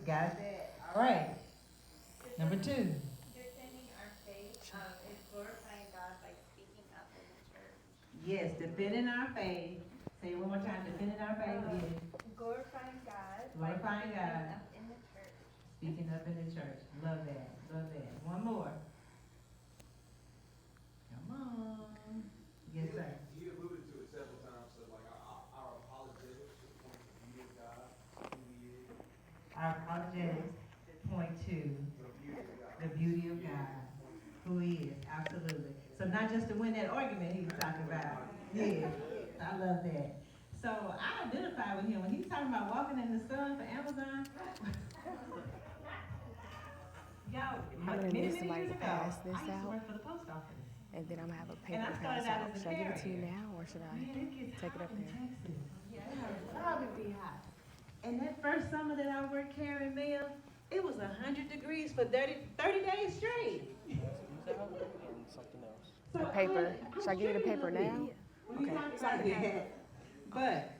Got that? All right. Number 2. Defending our faith is glorifying God by speaking up in the church. Yes, defending our faith. Say it one more time. Defending our faith is Glorifying God glorifying by God. speaking up in the church. Speaking up in the church. Love that. Love that. One more. Come on. Yes, sir. You alluded to it several times, so like our apologetics to point the beauty of God, who He is, Our apologetics point to the beauty of God, who He is. Absolutely. So not just to win that argument he was talking about. Yeah, I love that. So I identify with him when he's talking about walking in the sun for Amazon. Y'all, I'm many, gonna many need somebody years to ago, pass this I used to out, work for the post office. and then I'm gonna have a And I paper started pass out out. as a Should I give it to you carrier. now, or should I Man, it gets take it hot up in there? Texas. Yeah, it be hot. And that first summer that I worked carrying mail, it was 100 degrees for 30 days straight. So The paper. I'm Should I give you the paper now? Okay. But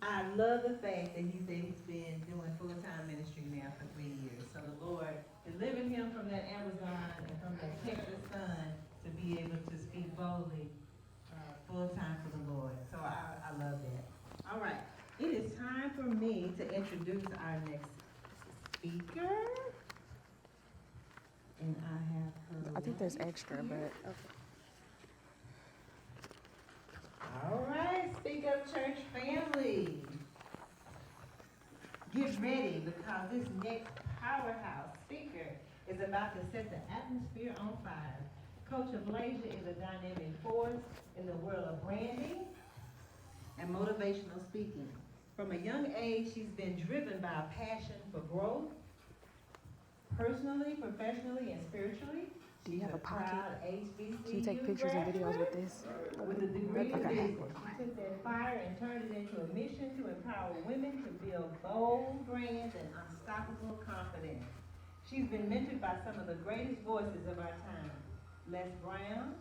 I love the fact that he said he's been doing full-time ministry now for 3 years. So the Lord delivered him from that Amazon and from that Texas sun to be able to speak boldly full-time for the Lord. So I love that. All right. It is time for me to introduce our next speaker. And I have her. I think there's extra, but All right, Speak Up Church family. Get ready because this next powerhouse speaker is about to set the atmosphere on fire. Coach Ablaza is a dynamic force in the world of branding and motivational speaking. From a young age, she's been driven by a passion for growth, personally, professionally, and spiritually. do you have a pocket? Proud HBCU Do you take pictures and videos with this? with a degree in Okay. business. She took that fire and turned it into a mission to empower women to build bold brands and unstoppable confidence. She's been mentored by some of the greatest voices of our time. Les Brown,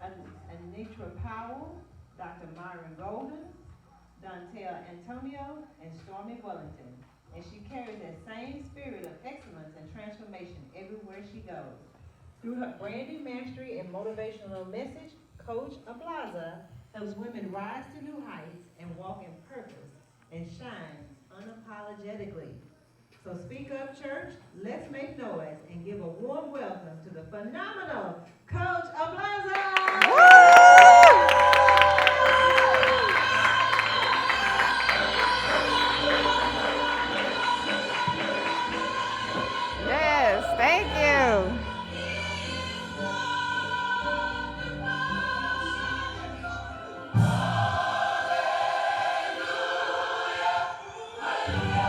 Anitra Powell, Dr. Myron Golden, Dontel Antonio, and Stormy Wellington. And she carries that same spirit of excellence and transformation everywhere she goes. Through her branding mastery and motivational message, Coach Ablaza helps women rise to new heights and walk in purpose and shine unapologetically. So speak up, church. Let's make noise and give a warm welcome to the phenomenal Coach Ablaza. Yes, thank you.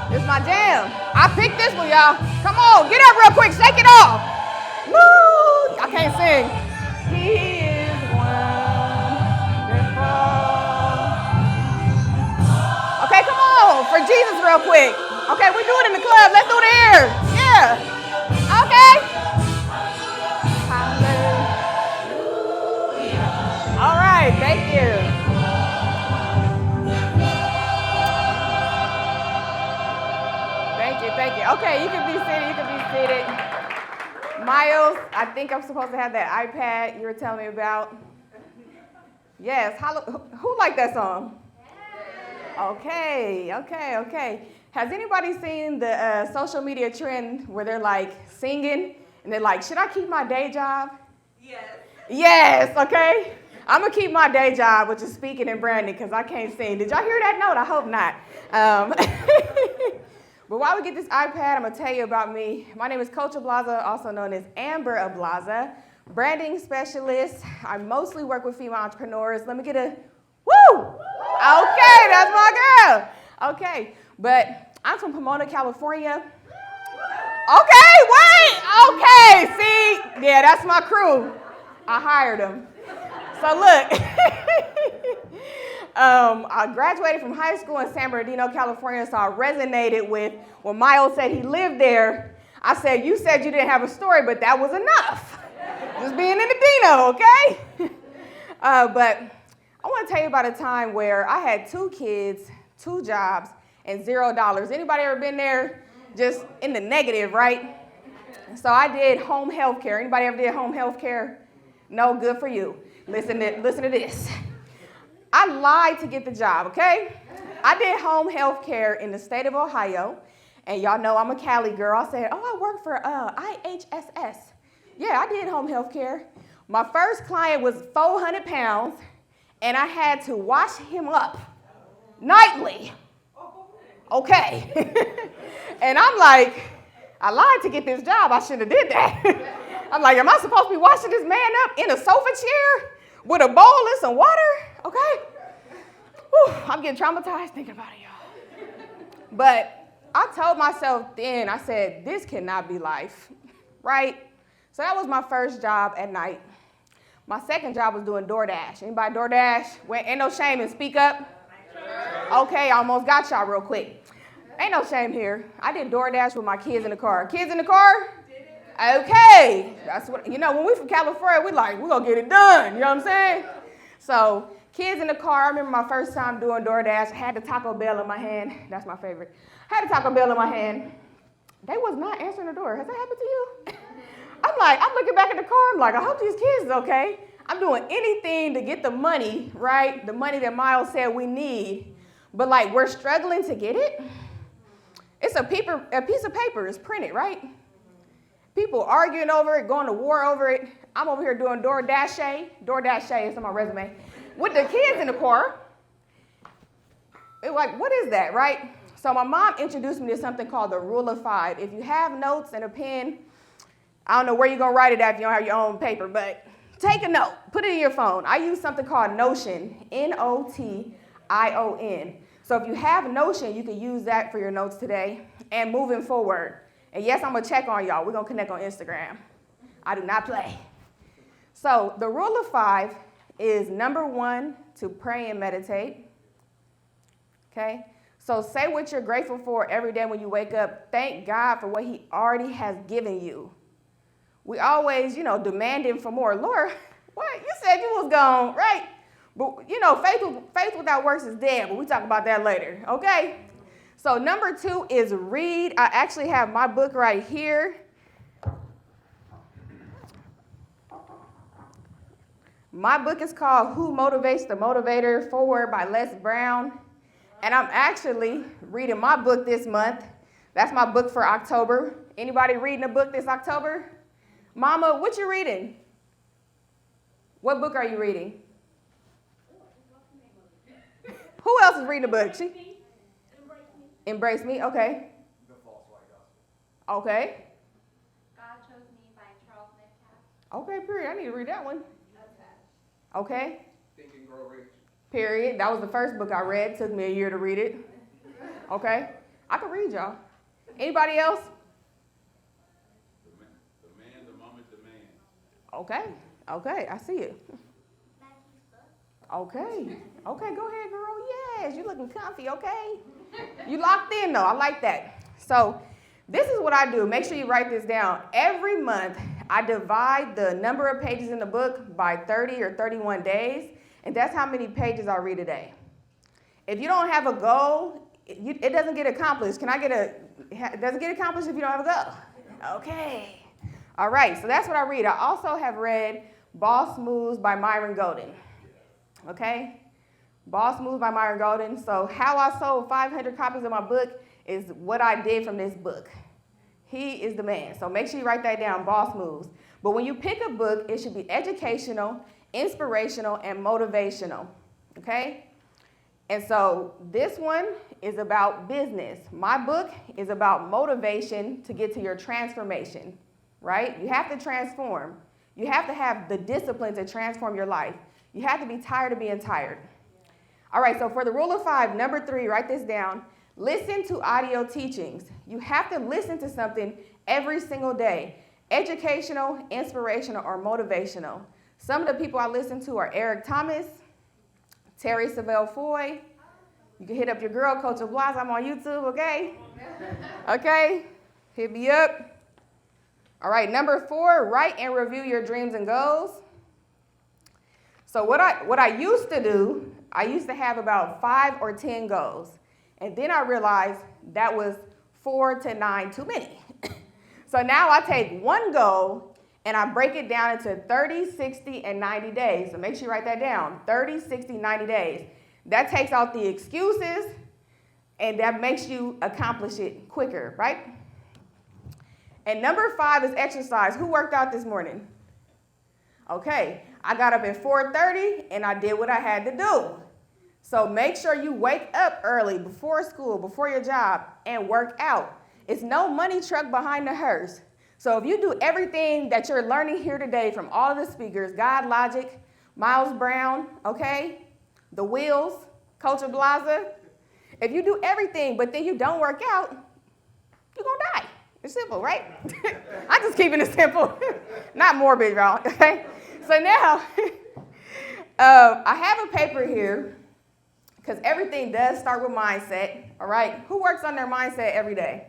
This is my jam. I picked this one, y'all. Come on, get up real quick, shake it off. Woo! I can't sing. He is wonderful. Okay, come on, for Jesus real quick. Okay, we do it in the club. Let's do the air. Yeah. Okay. Hallelujah. All right, thank you. Thank you. Okay, you can be seated. Miles, I think I'm supposed to have that iPad you were telling me about. Yes, who liked that song? Okay. Has anybody seen the social media trend where they're like singing and they're like, should I keep my day job? Yes, okay. I'm going to keep my day job, which is speaking and branding, because I can't sing. Did y'all hear that note? I hope not. But while we get this iPad, I'm going to tell you about me. My name is Coach Ablaza, also known as Amber Ablaza, branding specialist. I mostly work with female entrepreneurs. Let me get a woo! Okay, that's my girl. Okay, but I'm from Pomona, California. Okay, wait. Okay, see? Yeah, that's my crew. I hired them. So look, I graduated from high school in San Bernardino, California, so I resonated with when Miles said he lived there. I said, you said you didn't have a story, but that was enough. Just being in the Dino, okay? But I want to tell you about a time where I had 2 kids, 2 jobs, and $0. Anybody ever been there? just in the negative, right? So I did home health care. Anybody ever did home health care? No, good for you. Listen to this. I lied to get the job, okay? I did home health care in the state of Ohio, and y'all know I'm a Cali girl. I said, I work for IHSS. Yeah, I did home health care. My first client was 400 pounds, and I had to wash him up nightly. Okay. And I'm like, I lied to get this job. I shouldn't have did that. I'm like, am I supposed to be washing this man up in a sofa chair with a bowl and some water? Okay. Whew, I'm getting traumatized thinking about it, y'all. But I told myself then, I said, this cannot be life, right? So that was my first job at night. My second job was doing DoorDash. Anybody DoorDash? Ain't no shame in speak up. Okay, I almost got y'all real quick. Ain't no shame here. I did DoorDash with my kids in the car. Kids in the car? Okay. That's what, when we from California, we're going to get it done. You know what I'm saying? So kids in the car. I remember my first time doing DoorDash. I had the Taco Bell in my hand. That's my favorite. I had the Taco Bell in my hand. They was not answering the door. Has that happened to you? I'm looking back at the car. I'm like, I hope these kids is okay. I'm doing anything to get the money, right? The money that Miles said we need. But we're struggling to get it. It's a piece of paper. It's printed, right? People arguing over it, going to war over it. I'm over here doing DoorDash. DoorDash is on my resume. With the kids in the car. It what is that, right? So my mom introduced me to something called the Rule of 5. If you have notes and a pen, I don't know where you're going to write it at if you don't have your own paper, but take a note. Put it in your phone. I use something called Notion, Notion. So if you have Notion, you can use that for your notes today and moving forward. And yes, I'm going to check on y'all. We're going to connect on Instagram. I do not play. So the Rule of 5 is number 1, to pray and meditate. Okay? So say what you're grateful for every day when you wake up. Thank God for what he already has given you. We always, demanding for more. Lord, what? You said you was gone, right? But, faith without works is dead, but we talk about that later, okay? So number 2 is read. I actually have my book right here. My book is called Who Motivates the Motivator, Forward by Les Brown. And I'm actually reading my book this month. That's my book for October. Anybody reading a book this October? Mama, what you reading? What book are you reading? Who else is reading a book? Embrace Me, okay. The False White Gospel. Okay. God Chose Me by Charles Metcalf. Okay, period. I need to read that one. Okay. Think and Grow Rich. Period. That was the first book I read. Took me a year to read it. Okay. I can read, y'all. Anybody else? The Man, the Moment, the Man. Okay. Okay, I see it. Okay. Okay, go ahead, girl. Yes, you looking comfy, okay? You locked in, though. I like that. So this is what I do. Make sure you write this down. Every month, I divide the number of pages in the book by 30 or 31 days, and that's how many pages I read a day. If you don't have a goal, it doesn't get accomplished. Does it get accomplished if you don't have a goal? Okay. All right, so that's what I read. I also have read Boss Moves by Myron Golden. Okay? Boss Moves by Myron Golden. So how I sold 500 copies of my book is what I did from this book. He is the man. So make sure you write that down, Boss Moves. But when you pick a book, it should be educational, inspirational, and motivational. Okay? And so this one is about business. My book is about motivation to get to your transformation, right? You have to transform. You have to have the discipline to transform your life. You have to be tired of being tired. All right, so for the Rule of 5, number 3, write this down. Listen to audio teachings. You have to listen to something every single day. Educational, inspirational, or motivational. Some of the people I listen to are Eric Thomas, Terry Savelle Foy. You can hit up your girl, Coach Ablaza. I'm on YouTube, okay? Okay, hit me up. All right, number 4, write and review your dreams and goals. So what I used to do, I used to have about 5 or 10 goals. And then I realized that was 4 to 9 too many. So now I take one goal and I break it down into 30, 60, and 90 days. So make sure you write that down, 30, 60, 90 days. That takes out the excuses and that makes you accomplish it quicker, right? And number 5 is exercise. Who worked out this morning? Okay, I got up at 4:30 and I did what I had to do. So make sure you wake up early before school, before your job, and work out. It's no money truck behind the hearse. So if you do everything that you're learning here today from all of the speakers, God Logic, Miles Brown, okay, the Wheels, Coach Ablaza, if you do everything but then you don't work out, you're going to die. It's simple, right? I'm just keeping it simple. Not morbid, y'all, okay? So now, I have a paper here because everything does start with mindset, all right? Who works on their mindset every day?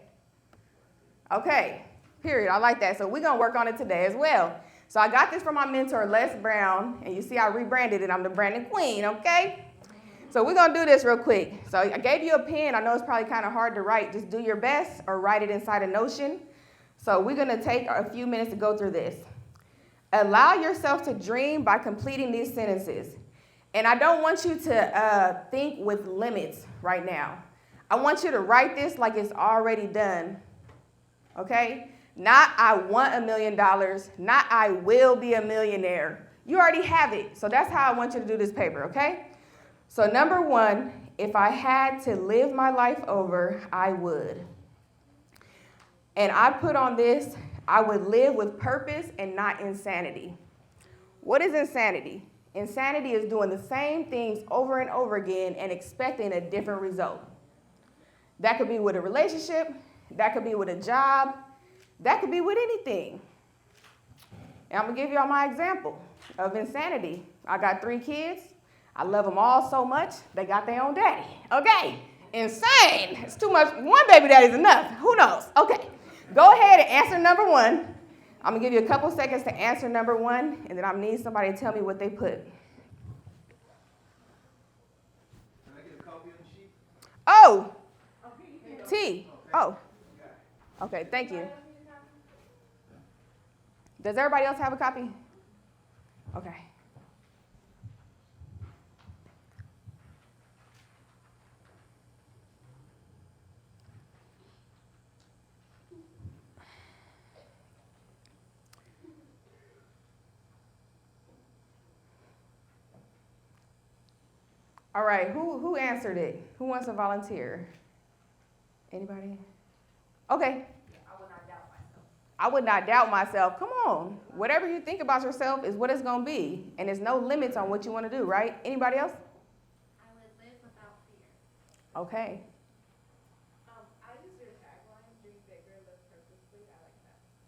Okay, period. I like that. So we're going to work on it today as well. So I got this from my mentor, Les Brown, and you see I rebranded it. I'm the branding queen, okay? So we're going to do this real quick. So I gave you a pen. I know it's probably kind of hard to write. Just do your best or write it inside a Notion. So we're going to take a few minutes to go through this. Allow yourself to dream by completing these sentences. And I don't want you to think with limits right now. I want you to write this like it's already done, okay? Not I want $1 million, not I will be a millionaire. You already have it. So that's how I want you to do this paper, okay? So number 1, if I had to live my life over, I would. And I put on this, I would live with purpose and not insanity. What is insanity? Insanity is doing the same things over and over again and expecting a different result. That could be with a relationship, that could be with a job, that could be with anything. And I'm going to give you all my example of insanity. I got 3 kids. I love them all so much, they got their own daddy. Okay, insane. It's too much. One baby daddy's enough. Who knows? Okay, go ahead and answer number 1. I'm going to give you a couple seconds to answer number 1, and then I need somebody to tell me what they put. Can I get a copy of the sheet? Oh, T. Oh, okay, thank you. Does everybody else have a copy? Okay. All right, who answered it? Who wants to volunteer? Anybody? Okay. I would not doubt myself. I would not doubt myself. Come on. Whatever you think about yourself is what it's going to be. And there's no limits on what you want to do, right? Anybody else? I would live without fear. Okay. I use your tagline, dream bigger, live purposefully. I like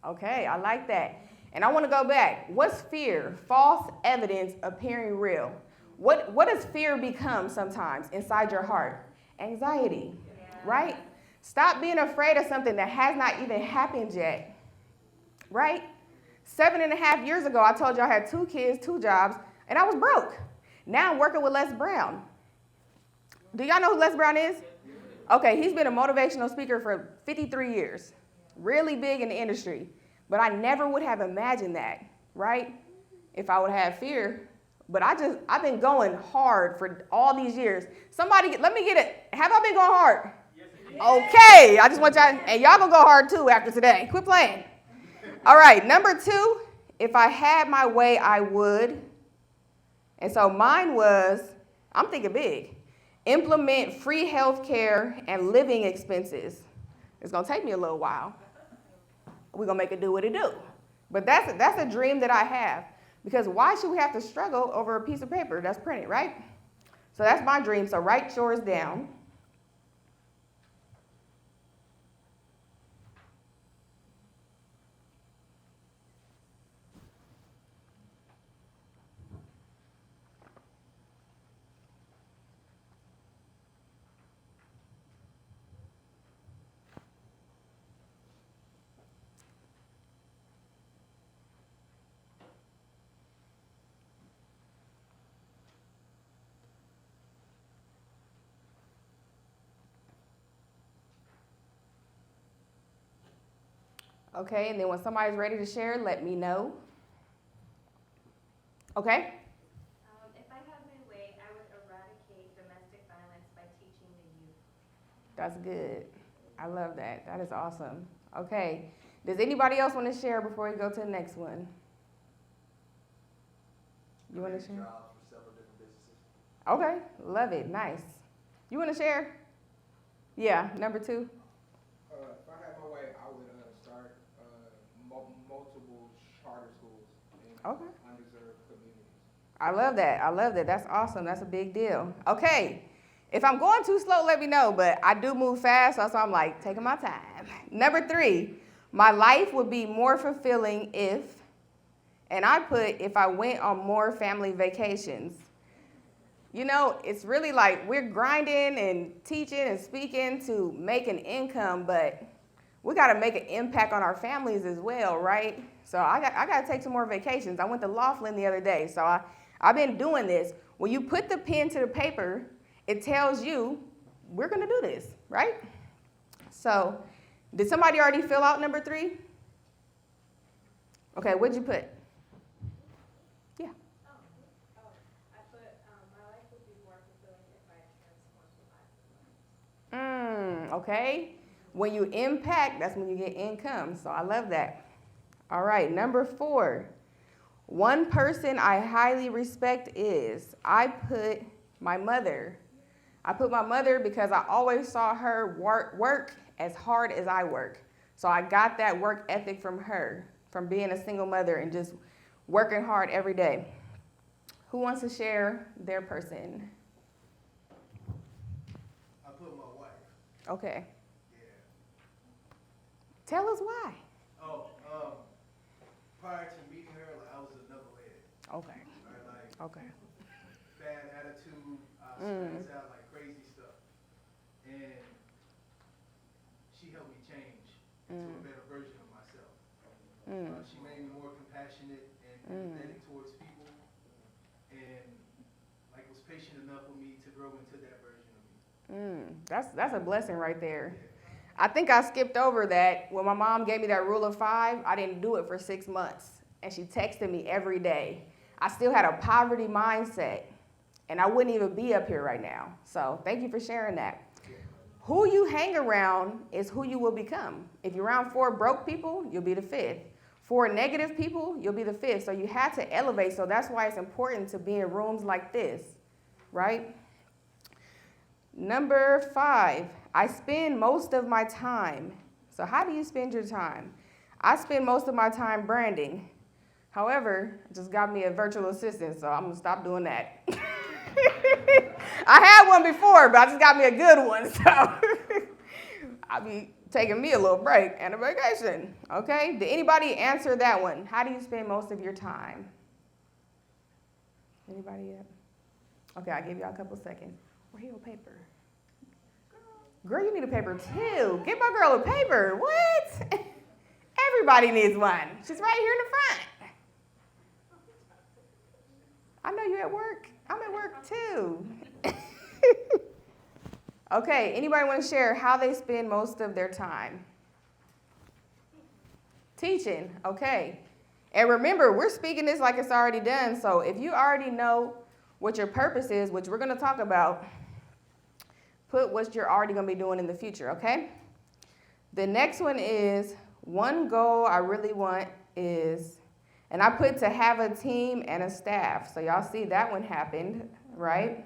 that. Okay, I like that. And I want to go back. What's fear? False evidence appearing real. What does fear become sometimes inside your heart? Anxiety, right? Stop being afraid of something that has not even happened yet, right? 7.5 years ago, I told you I had 2 kids, 2 jobs, and I was broke. Now I'm working with Les Brown. Do y'all know who Les Brown is? Okay, he's been a motivational speaker for 53 years, really big in the industry. But I never would have imagined that, right? If I would have had fear. But I've been going hard for all these years. Somebody, let me get it. Have I been going hard? Yes. Okay, I just want y'all, and y'all gonna go hard too after today. Quit playing. All right, number 2, if I had my way, I would. And so mine was, I'm thinking big. Implement free health care and living expenses. It's gonna take me a little while. We're gonna make it do what it do. But that's a dream that I have. Because why should we have to struggle over a piece of paper that's printed, right? So that's my dream. So write yours down. Okay, and then when somebody's ready to share, let me know. Okay? If I had my way, I would eradicate domestic violence by teaching the youth. That's good. I love that. That is awesome. Okay. Does anybody else want to share before we go to the next one? You want to share? Jobs for several different businesses. Okay. Love it. Nice. You want to share? Yeah. Number 2. If I had my way, I would start multiple charter schools in Okay. undeserved communities. I love that. I love that. That's awesome. That's a big deal. Okay. If I'm going too slow, let me know, but I do move fast, so I'm like taking my time. Number 3, my life would be more fulfilling and I put if I went on more family vacations. You know, it's really like we're grinding and teaching and speaking to make an income, but we got to make an impact on our families as well, right? So I got to take some more vacations. I went to Laughlin the other day, so I've been doing this. When you put the pen to the paper, it tells you we're going to do this, right? So did somebody already fill out number 3? Okay, what'd you put? Yeah. I put, my life would be more fulfilling if I transformed the lives of others. Okay. When you impact, that's when you get income. So I love that. All right, number 4. One person I highly respect is, I put my mother. I put my mother because I always saw her work as hard as I work. So I got that work ethic from her, from being a single mother and just working hard every day. Who wants to share their person? I put my wife. Okay. Yeah. Tell us why. Oh, prior to meeting her, like, I was a knucklehead. Okay. Right? Like, Okay. bad attitude, stress out, like crazy stuff. And she helped me change into a better version of myself. She made me more compassionate and empathetic towards people, and like was patient enough with me to grow into that version of me. That's a blessing right there. I think I skipped over that. When my mom gave me that rule of 5, I didn't do it for 6 months. And she texted me every day. I still had a poverty mindset. And I wouldn't even be up here right now. So thank you for sharing that. Who you hang around is who you will become. If you're around 4 broke people, you'll be the 5th. 4 negative people, you'll be the 5th. So you had to elevate. So that's why it's important to be in rooms like this, right? Number 5, I spend most of my time. So how do you spend your time? I spend most of my time branding. However, I just got me a virtual assistant, so I'm going to stop doing that. I had one before, but I just got me a good one, so I'll be taking me a little break and a vacation, okay? Did anybody answer that one? How do you spend most of your time? Anybody yet? Okay, I'll give y'all a couple seconds. Where your paper? Girl, you need a paper too. Get my girl a paper. What? Everybody needs one. She's right here in the front. I know you're at work. I'm at work too. Okay, anybody want to share how they spend most of their time? Teaching, okay. And remember, we're speaking this like it's already done, so if you already know what your purpose is, which we're going to talk about, put what you're already going to be doing in the future, okay? The next one is, one goal I really want is, and I put to have a team and a staff. So y'all see that one happened, right?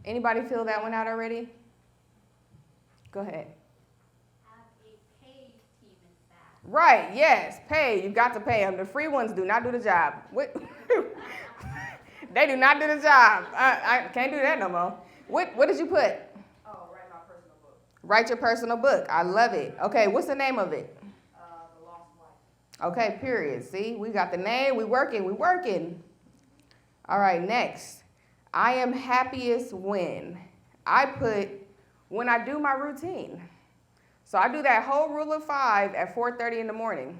Anybody fill that one out already? Go ahead. Have a paid team and staff. Right, yes, pay. You got to pay them. The free ones do not do the job. What? They do not do the job. I can't do that no more. What did you put? Oh, write my personal book. Write your personal book. I love it. Okay, what's the name of it? The Lost Wife. Okay, period. See, we got the name. We working. All right, next. I am happiest when. I put when I do my routine. So I do that whole rule of 5 at 4:30 in the morning.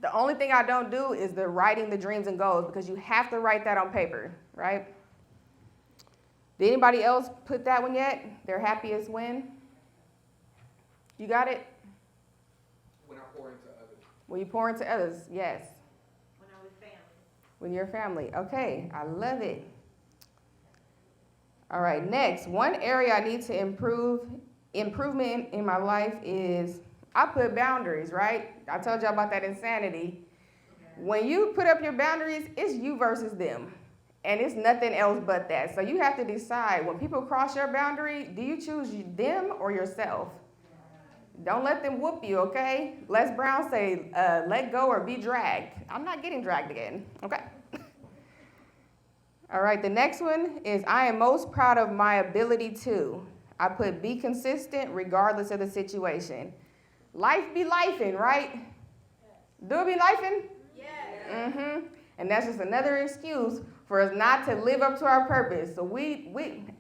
The only thing I don't do is the writing the dreams and goals, because you have to write that on paper, right? Did anybody else put that one yet? Their happiest when? You got it? When you pour into others, yes. When I'm with family. With your family. Okay, I love it. All right, next, one area I need to improvement in my life is I put boundaries, right? I told you about that insanity. When you put up your boundaries, it's you versus them. And it's nothing else but that. So you have to decide, when people cross your boundary, do you choose them or yourself? Don't let them whoop you, okay? Les Brown say, let go or be dragged. I'm not getting dragged again, okay? All right, the next one is I am most proud of my ability to. I put be consistent regardless of the situation. Life be lifing, right? Do it be lifing? Yes. And that's just another excuse for us not to live up to our purpose. So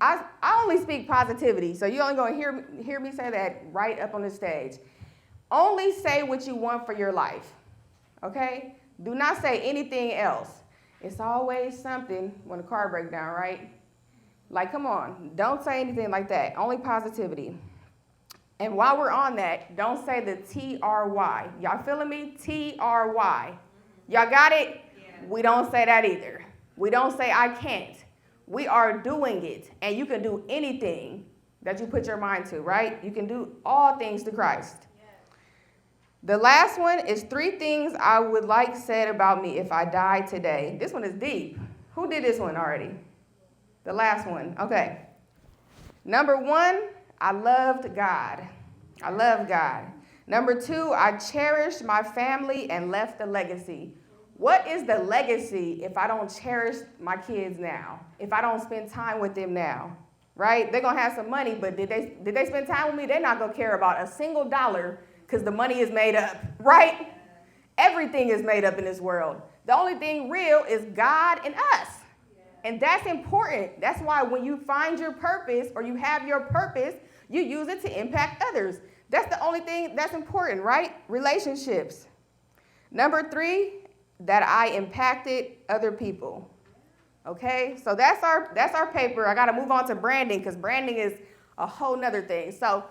I only speak positivity. So you're only going to hear me say that right up on the stage. Only say what you want for your life, okay? Do not say anything else. It's always something when the car breaks down, right? Like, come on, don't say anything like that. Only positivity. And while we're on that, don't say the T-R-Y. Y'all feeling me? T-R-Y. Y'all got it? Yeah. We don't say that either. We don't say I can't. We are doing it. And you can do anything that you put your mind to, right? You can do all things through Christ. The last one is 3 things I would like said about me if I died today. This one is deep. Who did this one already? The last one. Okay. Number 1, I loved God. I love God. Number 2, I cherished my family and left a legacy. What is the legacy if I don't cherish my kids now? If I don't spend time with them now? Right? They're going to have some money, but did they spend time with me? They're not going to care about a single dollar because the money is made up, right? Everything is made up in this world. The only thing real is God and us. And that's important. That's why when you find your purpose or you have your purpose, you use it to impact others. That's the only thing that's important, right? Relationships. Number 3, that I impacted other people. Okay, so that's our paper. I got to move on to branding because branding is a whole nother thing. So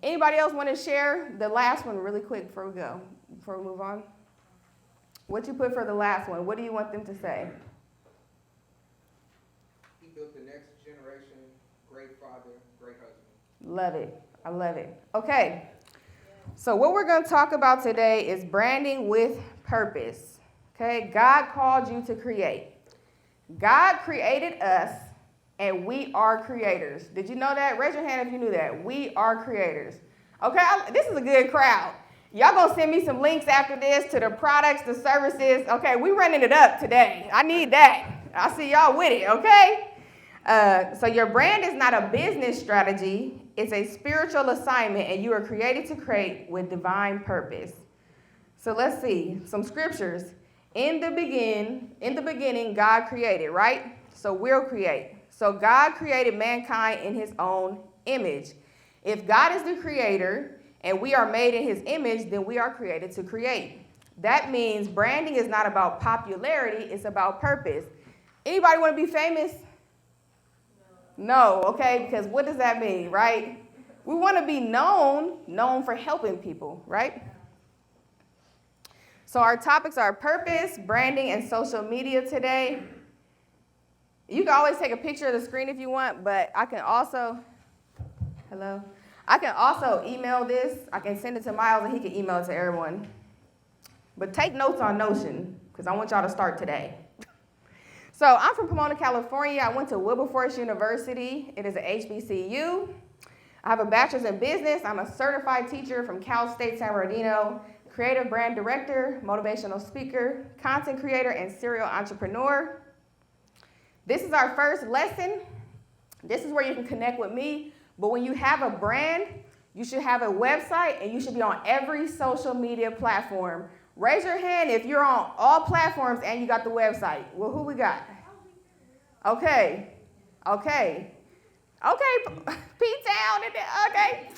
anybody else want to share the last one really quick before we move on? What you put for the last one? What do you want them to say? He built the next generation, great father, great husband. Love it. I love it. Okay, so what we're going to talk about today is branding with purpose. Okay, God called you to create. God created us, and we are creators. Did you know that? Raise your hand if you knew that. We are creators. Okay, this is a good crowd. Y'all gonna send me some links after this to the products, the services. Okay, we running it up today. I need that. I see y'all with it, okay? So your brand is not a business strategy. It's a spiritual assignment, and you are created to create with divine purpose. So let's see some scriptures. In the beginning, God created, right? So we'll create. So God created mankind in his own image. If God is the creator and we are made in his image, then we are created to create. That means branding is not about popularity, it's about purpose. Anybody want to be famous? No, okay, because what does that mean, right? We want to be known for helping people, right? So our topics are purpose, branding, and social media today. You can always take a picture of the screen if you want, but I can also email this. I can send it to Miles, and he can email it to everyone. But take notes on Notion, because I want y'all to start today. So I'm from Pomona, California. I went to Wilberforce University. It is a HBCU. I have a bachelor's in business. I'm a certified teacher from Cal State San Bernardino, creative brand director, motivational speaker, content creator, and serial entrepreneur. This is our first lesson. This is where you can connect with me. But when you have a brand, you should have a website, and you should be on every social media platform. Raise your hand if you're on all platforms and you got the website. Well, who we got? Okay. P-Town. Okay.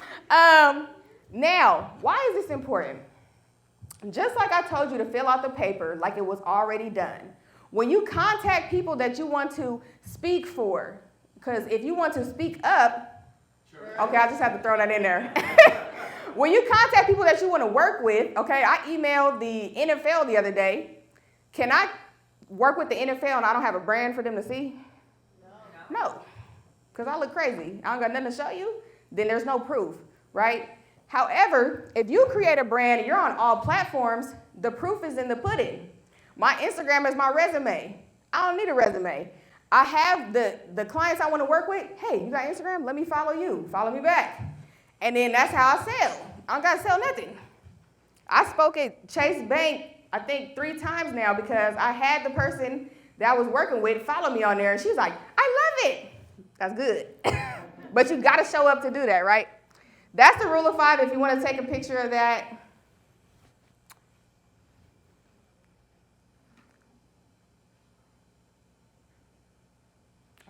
Now, why is this important? Just like I told you to fill out the paper like it was already done. When you contact people that you want to speak for, because if you want to speak up, okay, I just have to throw that in there. When you contact people that you want to work with, okay, I emailed the NFL the other day. Can I work with the NFL and I don't have a brand for them to see? No, because I look crazy. I don't got nothing to show you. Then there's no proof, right? However, if you create a brand and you're on all platforms, the proof is in the pudding. My Instagram is my resume. I don't need a resume. I have the clients I want to work with. Hey, you got Instagram? Let me follow you. Follow me back. And then that's how I sell. I don't got to sell nothing. I spoke at Chase Bank, I think 3 times now because I had the person that I was working with follow me on there. And she's like, I love it. That's good. But you got to show up to do that, right? That's the rule of 5 if you want to take a picture of that.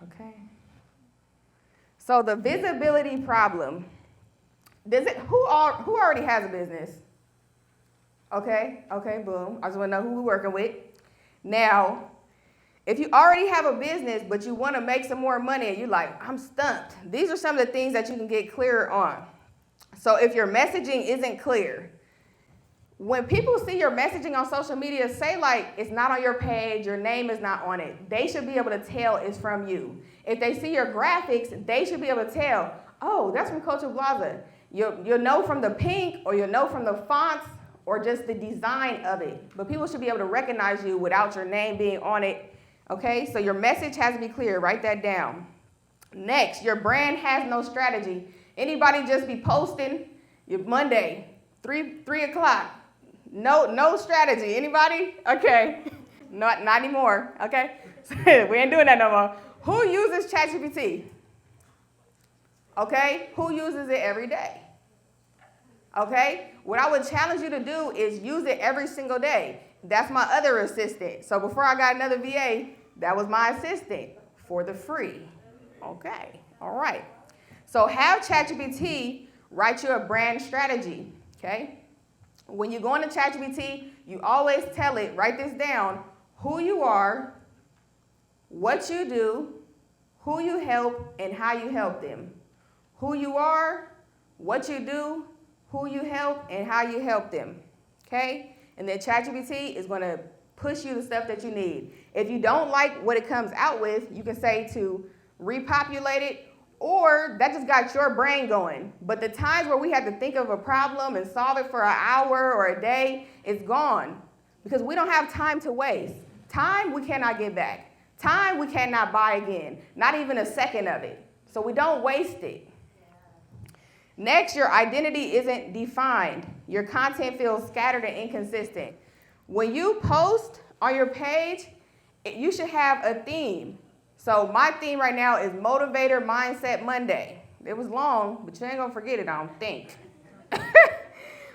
Okay. So the visibility problem. Who already has a business? Okay, boom. I just want to know who we're working with. Now, if you already have a business, but you want to make some more money and you're like, I'm stumped. These are some of the things that you can get clearer on. So if your messaging isn't clear, when people see your messaging on social media, say like it's not on your page, your name is not on it, they should be able to tell it's from you. If they see your graphics, they should be able to tell, oh, that's from Coach Ablaza. You'll know from the pink or you'll know from the fonts or just the design of it. But people should be able to recognize you without your name being on it. Okay, so your message has to be clear. Write that down. Next, your brand has no strategy. Anybody just be posting Monday, 3 o'clock. No strategy. Anybody? Okay. Not anymore. Okay. We ain't doing that no more. Who uses ChatGPT? Okay. Who uses it every day? Okay. What I would challenge you to do is use it every single day. That's my other assistant. So before I got another VA, that was my assistant for the free. Okay. All right. So have ChatGPT write you a brand strategy. Okay. When you go into ChatGPT, you always tell it, write this down, who you are, what you do, who you help, and how you help them. Who you are, what you do, who you help, and how you help them. Okay? And then ChatGPT is going to push you the stuff that you need. If you don't like what it comes out with, you can say to repopulate it, or that just got your brain going. But the times where we had to think of a problem and solve it for an hour or a day, it's gone. Because we don't have time to waste. Time we cannot get back. Time we cannot buy again. Not even a second of it. So we don't waste it. Next, your identity isn't defined. Your content feels scattered and inconsistent. When you post on your page, you should have a theme. So my theme right now is Motivator Mindset Monday. It was long, but you ain't gonna forget it, I don't think.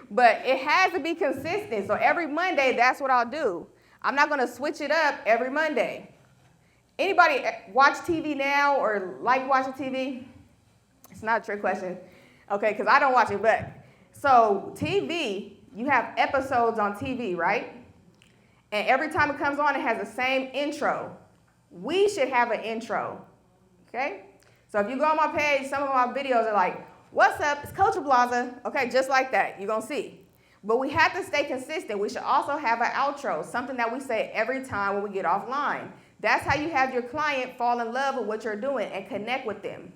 But it has to be consistent. So every Monday, that's what I'll do. I'm not gonna switch it up every Monday. Anybody watch TV now or like watching TV? It's not a trick question. Okay, because I don't watch it, but so TV, you have episodes on TV, right? And every time it comes on, it has the same intro. We should have an intro, okay? So if you go on my page, some of my videos are like, what's up, it's Coach Ablaza. Okay, just like that, you're gonna see. But we have to stay consistent. We should also have an outro, something that we say every time when we get offline. That's how you have your client fall in love with what you're doing and connect with them.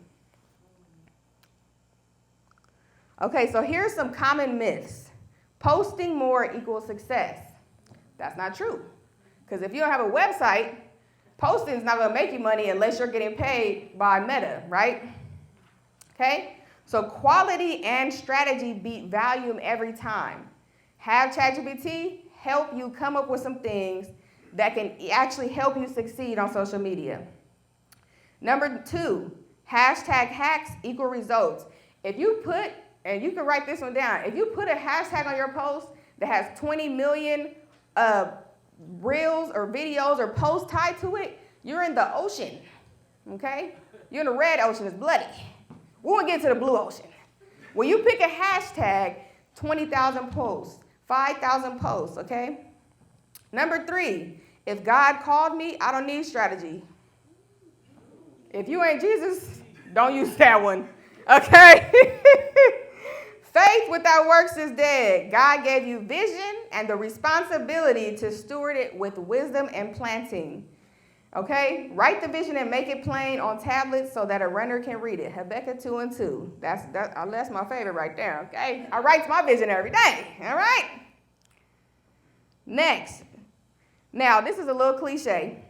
Okay, so here's some common myths. Posting more equals success. That's not true. Because if you don't have a website, posting is not going to make you money unless you're getting paid by Meta, right? Okay? So quality and strategy beat volume every time. Have ChatGPT help you come up with some things that can actually help you succeed on social media. Number 2, hashtag hacks equal results. If you put, and you can write this one down, if you put a hashtag on your post that has 20 million reels or videos or posts tied to it, you're in the ocean, okay? You're in the red ocean, it's bloody. We won't get to the blue ocean. When you pick a hashtag, 20,000 posts, 5,000 posts, okay? Number 3, if God called me, I don't need strategy. If you ain't Jesus, don't use that one, okay? Faith without works is dead. God gave you vision and the responsibility to steward it with wisdom and planting. Okay? Write the vision and make it plain on tablets so that a runner can read it. Habakkuk 2:2. That's my favorite right there. Okay? I write my vision every day. All right? Next. Now, this is a little cliche,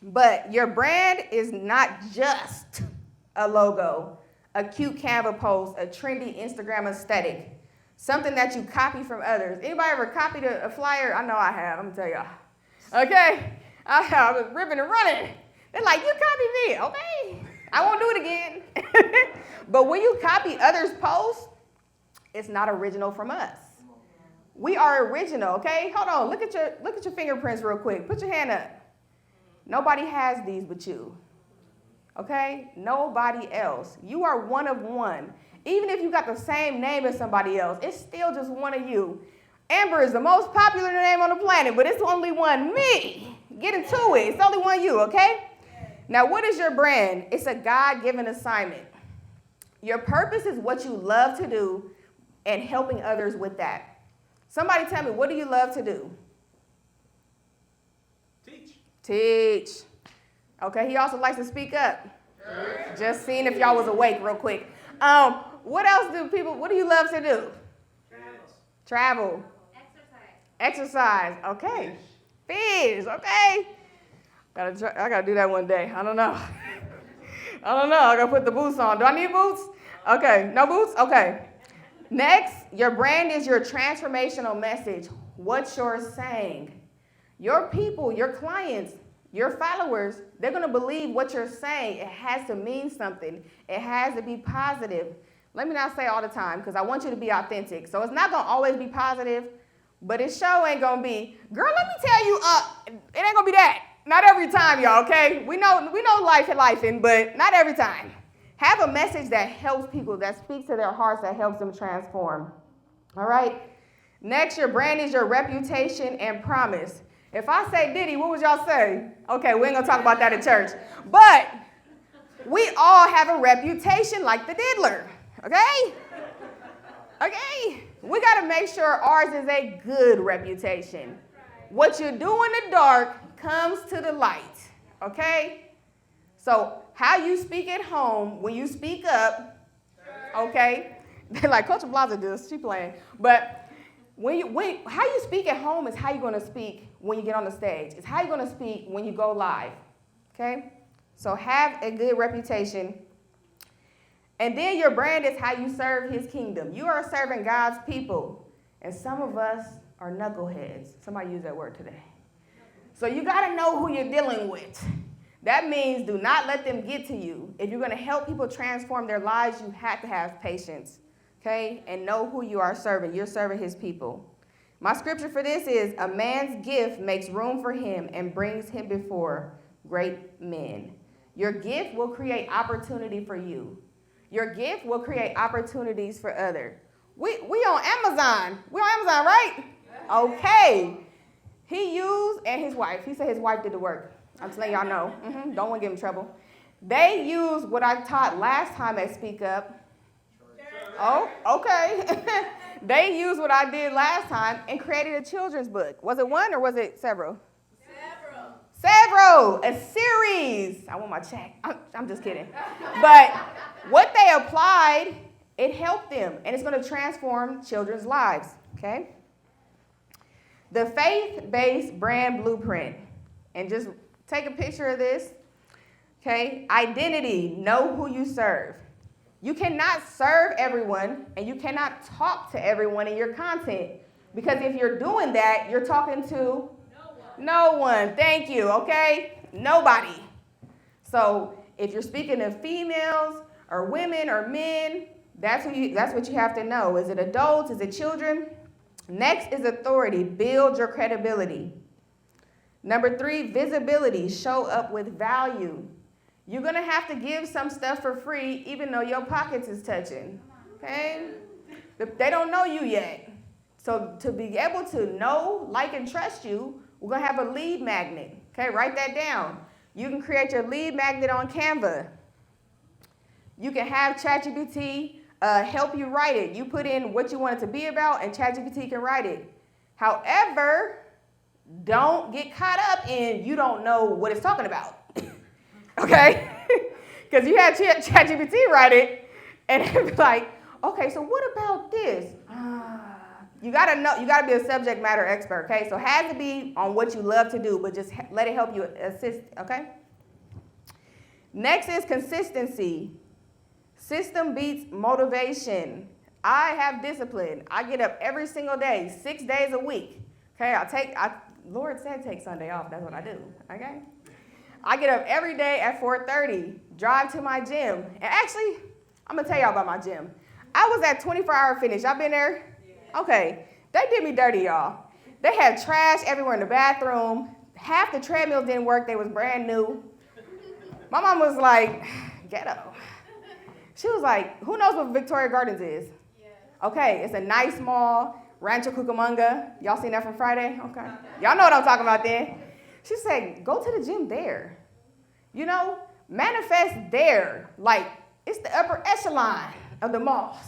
but your brand is not just a logo, a cute Canva post, a trendy Instagram aesthetic, something that you copy from others. Anybody ever copied a flyer? I know I have. I'm going to tell y'all. Okay? I was ripping and running. They're like, you copied me. Okay. I won't do it again. But when you copy others' posts, it's not original from us. We are original, okay? Hold on. Look at your fingerprints real quick. Put your hand up. Nobody has these but you. Okay? Nobody else. You are one of one. Even if you got the same name as somebody else, it's still just one of you. Amber is the most popular name on the planet, but it's only one me. Get into it. It's only one you, okay? Now, what is your brand? It's a God-given assignment. Your purpose is what you love to do and helping others with that. Somebody tell me, what do you love to do? Teach. Okay, he also likes to speak up. Just seeing if y'all was awake real quick. What do you love to do? Travel. Exercise. Okay. Fish. Okay. I gotta do that one day. I don't know. I gotta put the boots on. Do I need boots? Okay. No boots? Okay. Next, your brand is your transformational message. What you're saying. Your people, your clients, your followers, they're going to believe what you're saying. It has to mean something. It has to be positive. Let me not say all the time because I want you to be authentic. So it's not going to always be positive, but it sure ain't going to be, girl, let me tell you, it ain't going to be that. Not every time, y'all, okay? We know life and lifing, but not every time. Have a message that helps people, that speaks to their hearts, that helps them transform. All right? Next, your brand is your reputation and promise. If I say Diddy, what would y'all say? Okay, we ain't going to talk about that at church. But we all have a reputation like the diddler. Okay? Okay? We got to make sure ours is a good reputation. What you do in the dark comes to the light. Okay? So how you speak at home, when you speak up, okay? Like Coach Ablaza does, she playing. But how you speak at home is how you're going to speak when you get on the stage. It's how you're going to speak when you go live, okay? So have a good reputation. And then your brand is how you serve his kingdom. You are serving God's people. And some of us are knuckleheads. Somebody used that word today. So you got to know who you're dealing with. That means do not let them get to you. If you're going to help people transform their lives, you have to have patience, okay? And know who you are serving. You're serving his people. My scripture for this is, a man's gift makes room for him and brings him before great men. Your gift will create opportunity for you. Your gift will create opportunities for others. We on Amazon. We on Amazon, right? Okay. And his wife. He said his wife did the work. I'm just letting y'all know. Don't want to get in trouble. They used what I taught last time at Speak Up. Oh, okay. They used what I did last time and created a children's book. Was it one or was it several? Several. A series. I want my check. I'm just kidding. But what they applied, it helped them. And it's going to transform children's lives. Okay? The faith-based brand blueprint. And just take a picture of this. Okay? Identity. Know who you serve. You cannot serve everyone and you cannot talk to everyone in your content. Because if you're doing that, you're talking to no one. Thank you, okay? Nobody. So if you're speaking to females or women or men, that's what you have to know. Is it adults? Is it children? Next is authority. Build your credibility. Number 3, visibility. Show up with value. You're going to have to give some stuff for free even though your pockets is touching, okay? They don't know you yet. So to be able to know, like, and trust you, we're going to have a lead magnet, okay? Write that down. You can create your lead magnet on Canva. You can have ChatGPT help you write it. You put in what you want it to be about, and ChatGPT can write it. However, don't get caught up in you don't know what it's talking about. Okay? Because you had ChatGPT write it, and it'd be like, okay, so what about this? You gotta know, you gotta be a subject matter expert, okay? So it has to be on what you love to do, but just let it help you assist, okay? Next is consistency. System beats motivation. I have discipline. I get up every single day, 6 days a week. Okay, Lord said take Sunday off. That's what I do, okay? I get up every day at 4:30, drive to my gym. And actually, I'm going to tell y'all about my gym. I was at 24-hour Fitness. Y'all been there? Okay. They did me dirty, y'all. They had trash everywhere in the bathroom. Half the treadmills didn't work. They was brand new. My mom was like, ghetto. She was like, who knows what Victoria Gardens is? Okay, it's a nice mall, Rancho Cucamonga. Y'all seen that from Friday? Okay. Y'all know what I'm talking about then. She said, go to the gym there. You know, manifest there. Like, it's the upper echelon of the malls.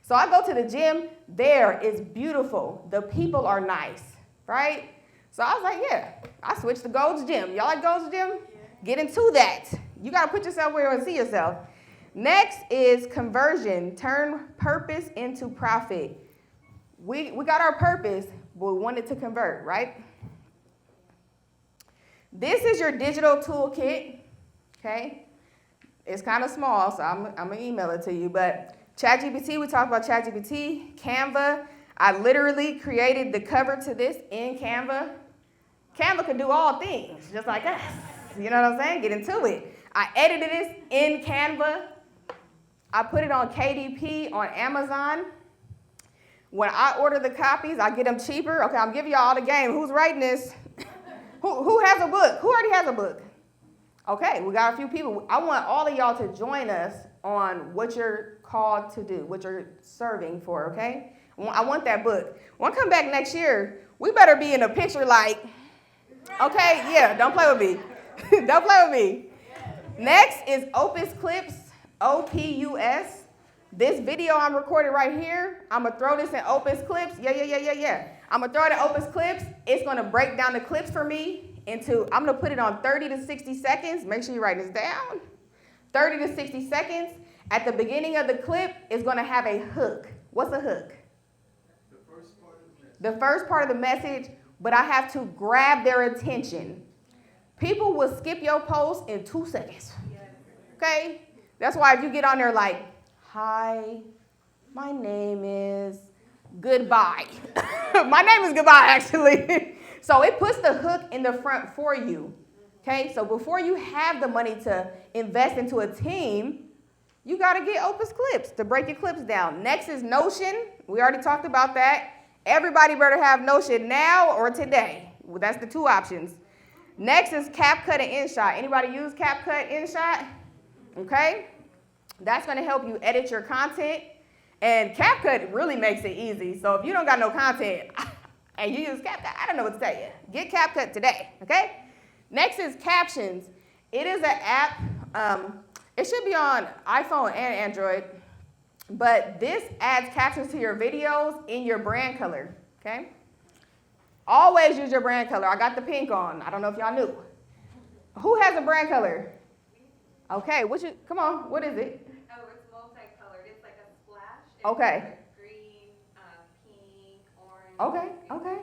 So I go to the gym there. It's beautiful. The people are nice, right? So I was like, yeah, I switched to Gold's Gym. Y'all like Gold's Gym? Get into that. You got to put yourself where you want to see yourself. Next is conversion. Turn purpose into profit. We got our purpose, but we wanted to convert, right? This is your digital toolkit, okay? It's kind of small, so I'm going to email it to you. But ChatGPT, we talked about ChatGPT. Canva, I literally created the cover to this in Canva. Canva can do all things, just like us. You know what I'm saying? Get into it. I edited this in Canva. I put it on KDP on Amazon. When I order the copies, I get them cheaper. Okay, I'm giving y'all all the game. Who's writing this? Who has a book? Who already has a book? Okay, we got a few people. I want all of y'all to join us on what you're called to do, what you're serving for, okay? I want that book. When I come back next year, we better be in a picture like, okay, yeah, don't play with me. Don't play with me. Next is Opus Clips, OPUS. This video I'm recording right here, I'm going to throw this in Opus Clips. Yeah. I'm going to throw it in Opus Clips. It's going to break down the clips for me into, I'm going to put it on 30 to 60 seconds. Make sure you write this down. 30 to 60 seconds. At the beginning of the clip, it's going to have a hook. What's a hook? The first part of the message, but I have to grab their attention. People will skip your post in 2 seconds. Okay? That's why if you get on there like, hi, my name is goodbye. My name is goodbye, actually. So it puts the hook in the front for you. Okay? So before you have the money to invest into a team, you got to get Opus Clips to break your clips down. Next is Notion. We already talked about that. Everybody better have Notion now or today. Well, that's the two options. Next is CapCut and InShot. Anybody use CapCut, InShot? Okay? That's going to help you edit your content. And CapCut really makes it easy. So if you don't got no content and you use CapCut, I don't know what to tell you. Get CapCut today, okay? Next is Captions. It is an app. It should be on iPhone and Android. But this adds captions to your videos in your brand color, okay? Always use your brand color. I got the pink on. I don't know if y'all knew. Who has a brand color? Okay, come on, what is it? Oh, it's multicolored. It's like a splash. It's Okay. like green, pink, orange. Okay.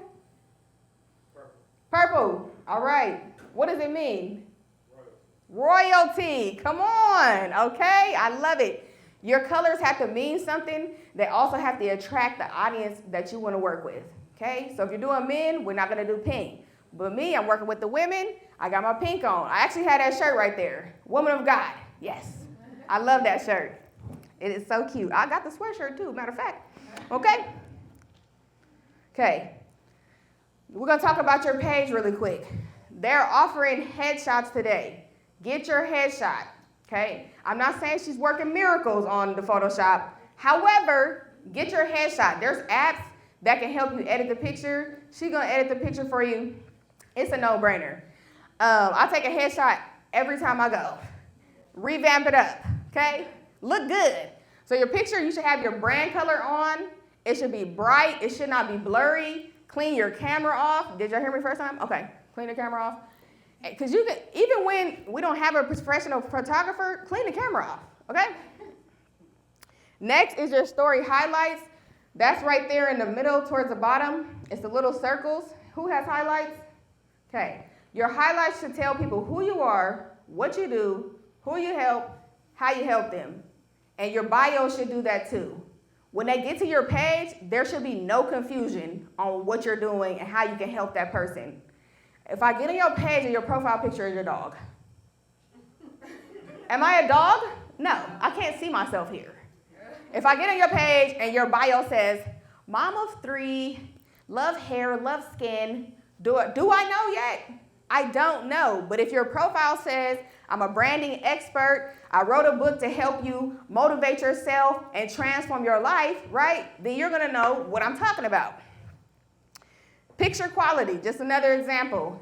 Purple. All right. What does it mean? Royalty. Come on. Okay, I love it. Your colors have to mean something. They also have to attract the audience that you want to work with. Okay, so if you're doing men, we're not going to do pink. But me, I'm working with the women. I got my pink on. I actually had that shirt right there. Woman of God. Yes. I love that shirt. It is so cute. I got the sweatshirt too, matter of fact. Okay. We're going to talk about your page really quick. They're offering headshots today. Get your headshot. Okay. I'm not saying she's working miracles on the Photoshop. However, get your headshot. There's apps that can help you edit the picture. She's going to edit the picture for you. It's a no-brainer. I take a headshot every time I go. Revamp it up, okay? Look good. So your picture, you should have your brand color on. It should be bright. It should not be blurry. Clean your camera off. Did y'all hear me first time? Okay, clean the camera off. Because you can, even when we don't have a professional photographer, clean the camera off, okay? Next is your story highlights. That's right there in the middle towards the bottom. It's the little circles. Who has highlights? Okay. Your highlights should tell people who you are, what you do, who you help, how you help them. And your bio should do that too. When they get to your page, there should be no confusion on what you're doing and how you can help that person. If I get on your page and your profile picture is your dog, am I a dog? No, I can't see myself here. If I get on your page and your bio says, mom of 3, love hair, love skin, do I know yet? I don't know. But if your profile says, I'm a branding expert, I wrote a book to help you motivate yourself and transform your life, right? Then you're gonna know what I'm talking about. Picture quality, just another example.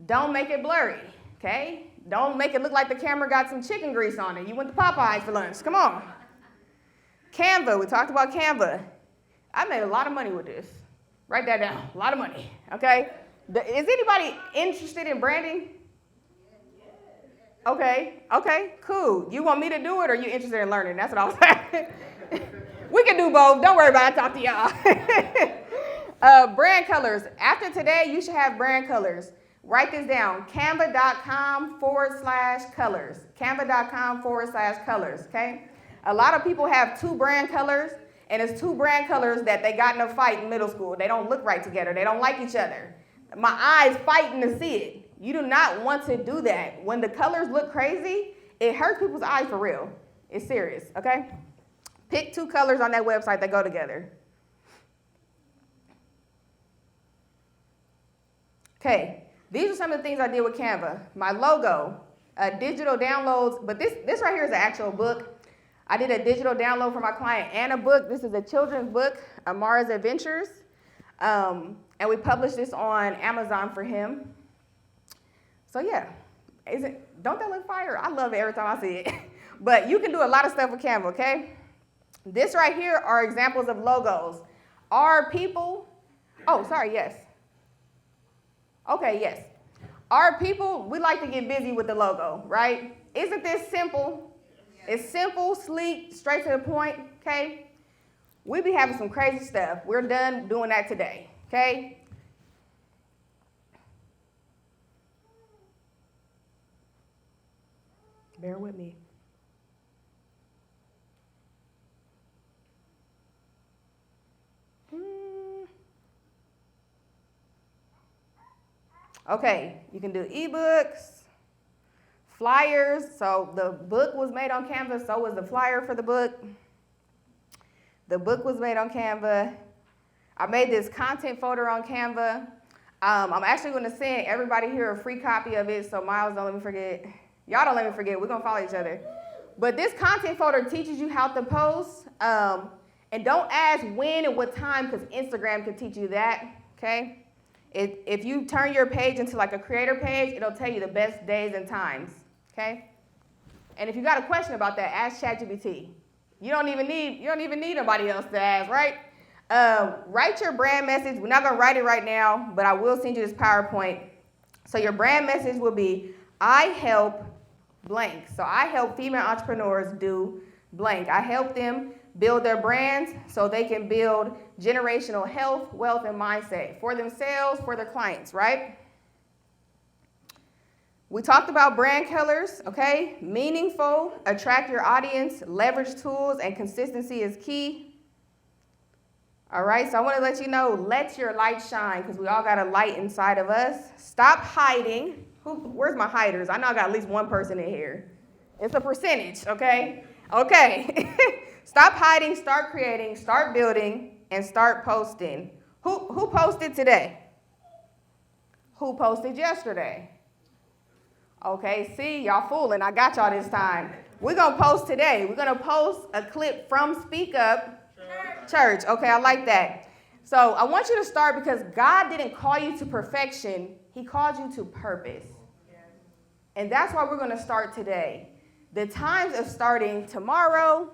Don't make it blurry, okay? Don't make it look like the camera got some chicken grease on it. You went to Popeyes for lunch, come on. Canva, we talked about Canva. I made a lot of money with this. Write that down, a lot of money, okay? Is anybody interested in branding? Okay, cool. You want me to do it or you interested in learning? That's what I was saying. We can do both, don't worry about it, talk to y'all. Brand colors. After today, you should have brand colors. Write this down, canva.com/colors. Canva.com/colors, okay? A lot of people have 2 brand colors, and it's 2 brand colors that they got in a fight in middle school. They don't look right together. They don't like each other. My eyes fighting to see it. You do not want to do that. When the colors look crazy, it hurts people's eyes for real. It's serious, okay? Pick 2 colors on that website that go together. Okay, these are some of the things I did with Canva. My logo, digital downloads, but this right here is an actual book. I did a digital download for my client and a book. This is a children's book, Amara's Adventures. And we published this on Amazon for him. So yeah, don't that look fire? I love it every time I see it. But you can do a lot of stuff with Canva, okay? This right here are examples of logos. Our people, yes. Okay, yes. Our people, we like to get busy with the logo, right? Isn't this simple? It's simple, sleek, straight to the point, okay? We be having some crazy stuff. We're done doing that today, okay? Bear with me. Okay, you can do ebooks, flyers. So the book was made on Canva, so was the flyer for the book. The book was made on Canva. I made this content folder on Canva. I'm actually going to send everybody here a free copy of it, so Miles, don't let me forget. Y'all don't let me forget. We're going to follow each other. But this content folder teaches you how to post. And don't ask when and what time, because Instagram can teach you that, okay? If you turn your page into like a creator page, it'll tell you the best days and times, okay? And if you got a question about that, ask ChatGPT. You don't even need nobody else to ask, right? Write your brand message. We're not going to write it right now, but I will send you this PowerPoint. So your brand message will be, I help blank. So I help female entrepreneurs do blank. I help them build their brands so they can build generational health, wealth, and mindset for themselves, for their clients, right? We talked about brand colors, okay? Meaningful, attract your audience, leverage tools, and consistency is key. All right, so I want to let you know, let your light shine, because we all got a light inside of us. Stop hiding. Where's my hiders? I know I got at least one person in here. It's a percentage, okay? Okay. Stop hiding, start creating, start building, and start posting. Who posted today? Who posted yesterday? Okay, see, y'all fooling. I got y'all this time. We're going to post today. We're going to post a clip from Speak Up Church. Okay, I like that. So I want you to start because God didn't call you to perfection. He called you to purpose. And that's why we're going to start today. The times of starting tomorrow,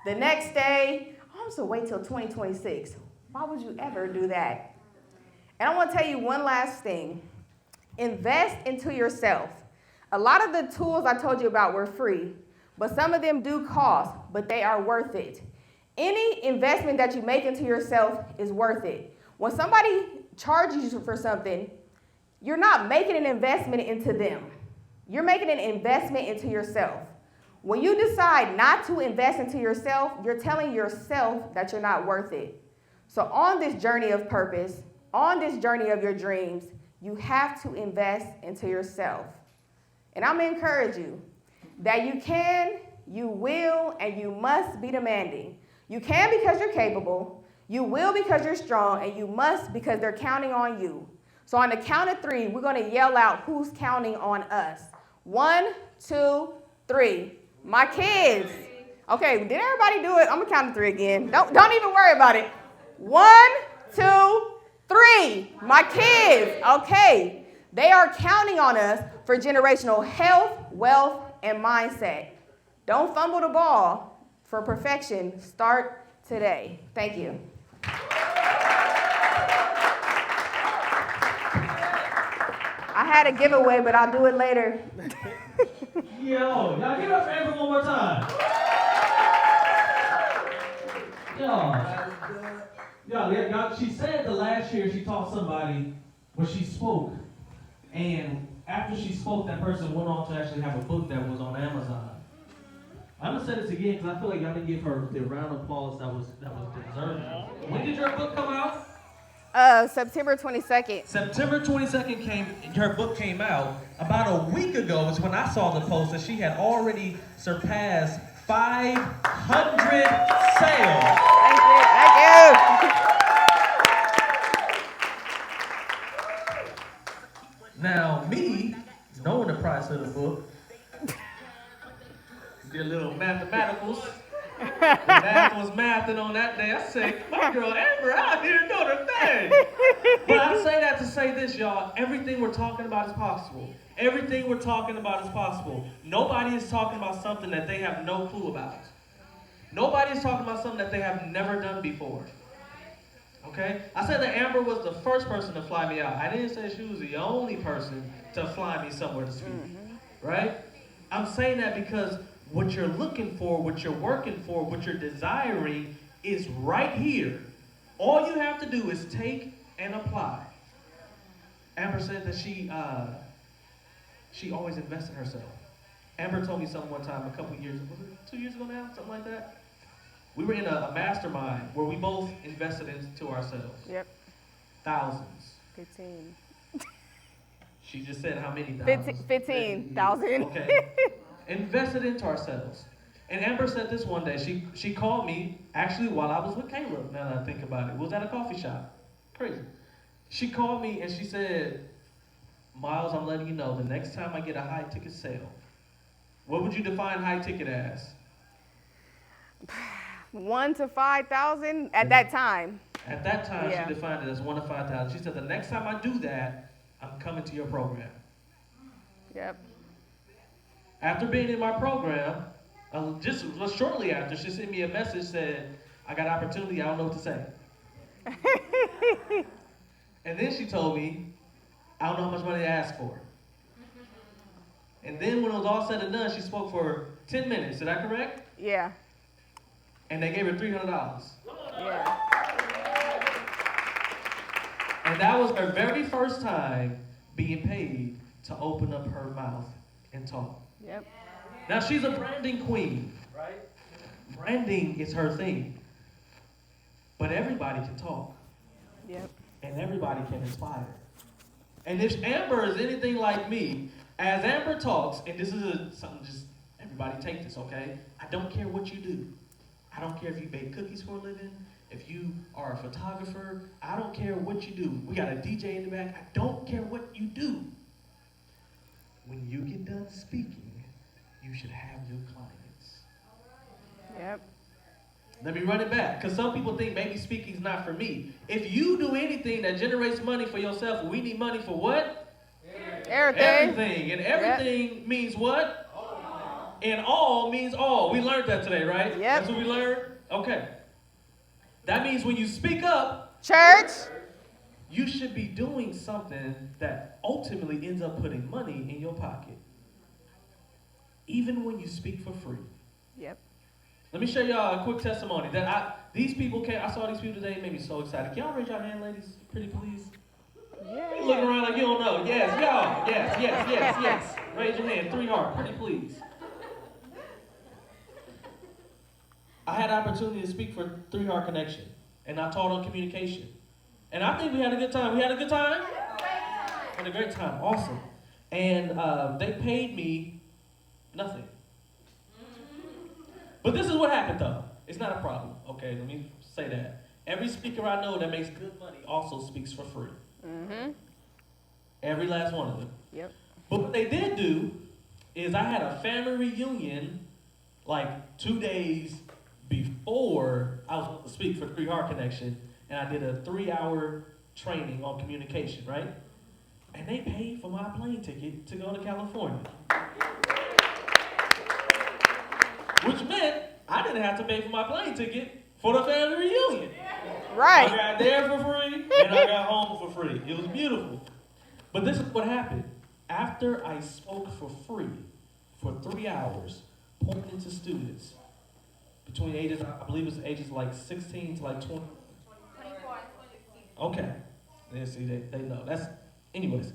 The next day, I'm just going to wait till 2026. Why would you ever do that? And I want to tell you one last thing. Invest into yourself. A lot of the tools I told you about were free, but some of them do cost, but they are worth it. Any investment that you make into yourself is worth it. When somebody charges you for something, you're not making an investment into them. You're making an investment into yourself. When you decide not to invest into yourself, you're telling yourself that you're not worth it. So on this journey of purpose, on this journey of your dreams, you have to invest into yourself. And I'm going to encourage you that you can, you will, and you must be demanding. You can because you're capable, you will because you're strong, and you must because they're counting on you. So on the count of 3, we're going to yell out who's counting on us. 1, 2, 3. My kids. Okay, did everybody do it? I'm going to count to 3 again. Don't even worry about it. 1, 2, 3. My kids. Okay. They are counting on us for generational health, wealth, and mindset. Don't fumble the ball for perfection. Start today. Thank you. I had a giveaway, but I'll do it later. Yo, y'all give it up for Amber one more time. Y'all, she said the last year she taught somebody when she spoke, and after she spoke, that person went on to actually have a book that was on Amazon. I'm gonna say this again because I feel like y'all didn't give her the round of applause that was deserved. When did your book come out? September 22nd. September 22nd her book came out. About a week ago is when I saw the post that she had already surpassed 500 sales. Thank you. Now, me, knowing the price of the book, did a little mathematicals. Math was mathing on that day. I said, my girl Amber out here doing her thing. But I say that to say this, y'all. Everything we're talking about is possible. Everything we're talking about is possible. Nobody is talking about something that they have no clue about. Nobody is talking about something that they have never done before. Okay? I said that Amber was the first person to fly me out. I didn't say she was the only person to fly me somewhere to speak. Right? I'm saying that because what you're looking for, what you're working for, what you're desiring is right here. All you have to do is take and apply. Amber said that she always invests in herself. Amber told me something one time a couple years, was it 2 years ago now? Something like that. We were in a mastermind where we both invested into ourselves. Yep. Thousands. 15. She just said how many thousands? 15,000. Okay. Invested into ourselves. And Amber said this one day. She called me, actually, while I was with Caleb, now that I think about it. We was at a coffee shop. Crazy. She called me and she said, Miles, I'm letting you know, the next time I get a high ticket sale, what would you define high ticket as? 1 to 5,000 at that time. At that time, Yeah. she defined it as 1 to 5,000. She said, the next time I do that, I'm coming to your program. Yep. After being in my program, just shortly after, she sent me a message, said, I got opportunity, I don't know what to say. And then she told me, I don't know how much money to ask for. And then when it was all said and done, she spoke for 10 minutes. Is that correct? Yeah. And they gave her $300. Yeah. And that was her very first time being paid to open up her mouth and talk. Yep. Now she's a branding queen, right? Branding is her thing. But everybody can talk. Yep. And everybody can inspire. And if Amber is anything like me, as Amber talks, and this is something just, everybody take this, okay? I don't care what you do. I don't care if you bake cookies for a living, if you are a photographer, I don't care what you do. We got a DJ in the back, I don't care what you do. When you get done speaking, you should have your clients. Yep. Let me run it back, because some people think maybe speaking's not for me. If you do anything that generates money for yourself, we need money for what? Everything. Everything. And everything means what? And all means all. We learned that today, right? Yep. That's what we learned? Okay. That means when you speak up, Church. you should be doing something that ultimately ends up putting money in your pocket. Even when you speak for free. Yep. Let me show y'all a quick testimony. These people came, I saw these people today, it made me so excited. Can y'all raise your hand, ladies? Pretty please. Yeah. You looking around like you don't know. Yes, y'all. Yes. Raise your hand. 3 heart. Pretty please. I had the opportunity to speak for 3 Heart Connection. And I taught on communication. And I think we had a good time. We had a good time? Had a great time. Awesome. And they paid me nothing. But this is what happened though. It's not a problem. Okay, let me say that. Every speaker I know that makes good money also speaks for free. Mm-hmm. Every last one of them. Yep. But what they did do is I had a family reunion like 2 days before I was supposed to speak for 3 Heart Connection, and I did a 3-hour training on communication, right? And they paid for my plane ticket to go to California. Which meant I didn't have to pay for my plane ticket for the family reunion. Right. I got there for free, and I got home for free. It was beautiful. But this is what happened. After I spoke for free for 3 hours, pointing to students between ages, I believe it was ages like 16 to like 20. 24. Okay. They see, they know. Anyways.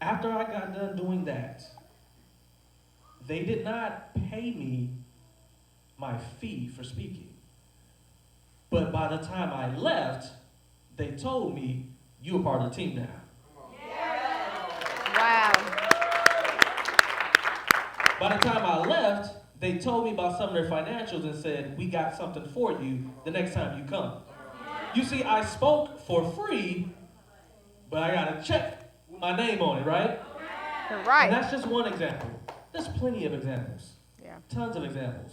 After I got done doing that, they did not pay me my fee for speaking. But by the time I left, they told me, you're part of the team now. Wow. By the time I left, they told me about some of their financials and said, we got something for you the next time you come. You see, I spoke for free, but I got a check with my name on it, right? Right. And that's just one example. There's plenty of examples. Yeah. Tons of examples.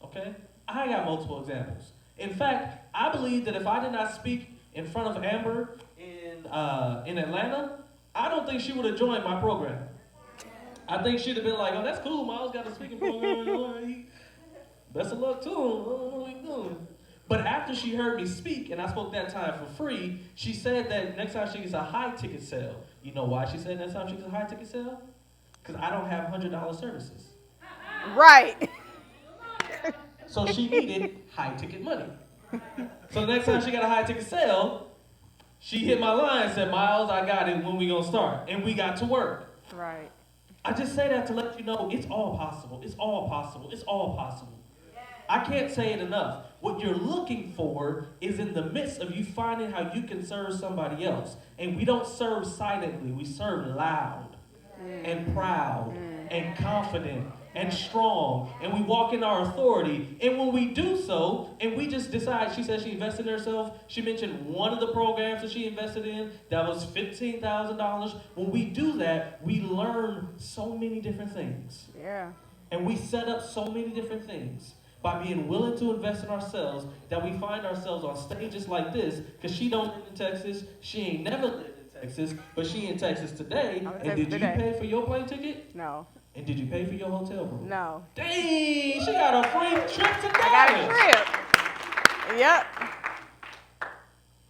Okay? I got multiple examples. In fact, I believe that if I did not speak in front of Amber in Atlanta, I don't think she would have joined my program. I think she'd have been like, oh, that's cool, Miles got a speaking program. Best of luck to him. I don't know what he's doing. But after she heard me speak, and I spoke that time for free, she said that next time she gets a high ticket sale. You know why she said next time she gets a high ticket sale? Because I don't have $100 services. Right. So she needed high ticket money. So the next time she got a high ticket sale, she hit my line and said, Miles, I got it, when we gonna start? And we got to work. Right. I just say that to let you know it's all possible. It's all possible. It's all possible. I can't say it enough. What you're looking for is in the midst of you finding how you can serve somebody else. And we don't serve silently. We serve loud and proud and confident and strong. And we walk in our authority. And when we do so, and we just decide, she said she invested in herself. She mentioned one of the programs that she invested in that was $15,000. When we do that, we learn so many different things. Yeah. And we set up so many different things by being willing to invest in ourselves that we find ourselves on stages like this, because she don't live in Texas. She ain't never lived in Texas, but she in Texas today. And did you pay for your plane ticket? No. And did you pay for your hotel room? No. Dang, she got a free trip to Dallas. I got a trip. Yep.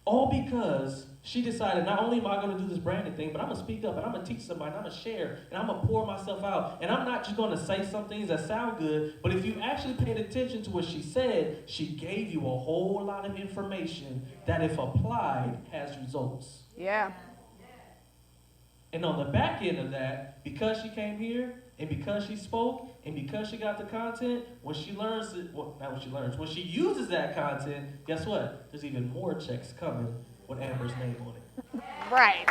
All because she decided, not only am I going to do this branding thing, but I'm going to speak up and I'm going to teach somebody, and I'm going to share, and I'm going to pour myself out. And I'm not just going to say some things that sound good, but if you actually paid attention to what she said, she gave you a whole lot of information that, if applied, has results. Yeah. And on the back end of that, because she came here, and because she spoke, and because she got the content, when she learns it, well, not when she learns, when she uses that content, guess what? There's even more checks coming with Amber's name on it. Right.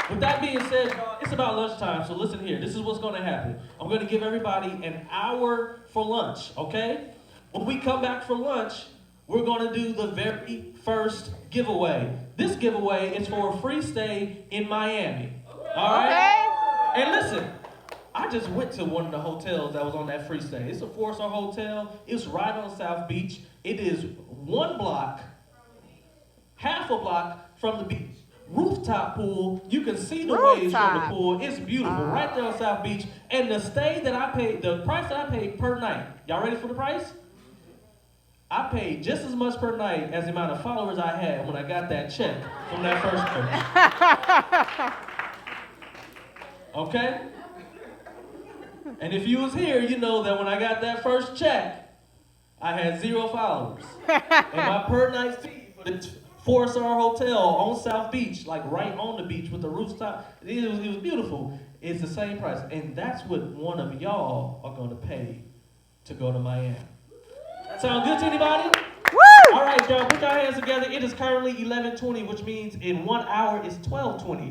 With that being said, y'all, it's about lunchtime, so listen here. This is what's going to happen. I'm going to give everybody an hour for lunch, okay? When we come back for lunch, we're going to do the very first giveaway. This giveaway is for a free stay in Miami. All right? Okay. And listen, I just went to one of the hotels that was on that free stay. It's a 4-star hotel. It's right on South Beach. It is 1 block, half a block from the beach. Rooftop pool. You can see the waves from the pool. It's beautiful. Right there on South Beach. And the stay that I paid, the price that I paid per night, y'all ready for the price? I paid just as much per night as the amount of followers I had when I got that check from that first church. Okay? And if you was here, you know that when I got that first check, I had 0 followers. And my per night fee for the 4-star hotel on South Beach, like right on the beach with the rooftop, it was beautiful. It's the same price. And that's what one of y'all are going to pay to go to Miami. Sound good to anybody? Woo! All right, y'all, put your hands together. It is currently 11:20, which means in 1 hour it's 12:20.